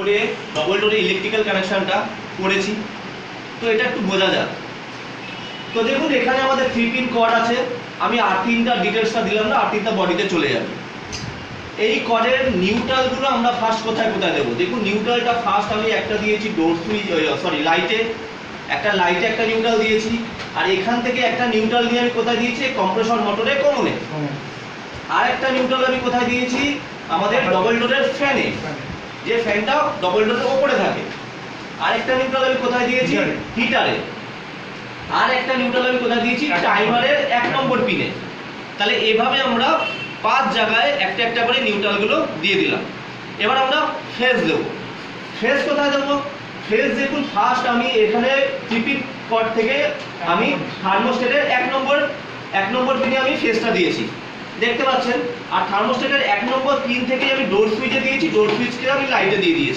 করে ডবল ডোরে ইলেকট্রিক্যাল কানেকশনটা করেছি। তো এটা একটু বোঝা যাক। তো দেখুন এখানে আমাদের 3 পিন কর্ড আছে। আমি আর্থিংটা ডিটেলসটা দিলাম না, আর্থিংটা বডিতে চলে যাবে। এই কর্ডের নিউট্রালগুলো আমরা ফার্স্ট কোথায় কোথায় দেবো? দেখুন নিউট্রালটা ফার্স্ট আমি একটা দিয়েছি ডোর সুইচ লাইটে, একটা নিউট্রাল দিয়েছি। আর এখান থেকে একটা নিউট্রাল নিয়ে আমি কোথায় দিয়েছি? কম্প্রেসর মোটরে কমনে। আর একটা নিউট্রাল আমি কোথায় দিয়েছি? আমাদের ডবল ডোরের ফ্যানে, যে ফ্যানটা ডবল ডোরের উপরে থাকে। আর একটা নিউট্রাল আমি কোথায় দিয়েছি? হিটারে। আর একটা নিউট্রাল আমি কোথায় দিয়েছি? টাইমারের 1 নম্বর পিনে। তাহলে এভাবে আমরা 5 জায়গায় একটা একটা করে নিউট্রালগুলো দিয়ে দিলাম। এবার আমরা ফেজ দেবো। ফেজ কোথায় দেবো? ফেজ দেখুন ফার্স্ট আমি এখানে 3 পিন কর্ড থেকে আমি থার্মোস্ট্যাটের 1 নম্বর পিনে আমি ফেজটা দিয়েছি, দেখতে পাচ্ছেন। আর থার্মোস্ট্যাটের 1 নম্বর পিন থেকে আমি ডোর সুইচে দিয়েছি, ডোর সুইচকে আমি লাইটে দিয়ে দিয়েছি।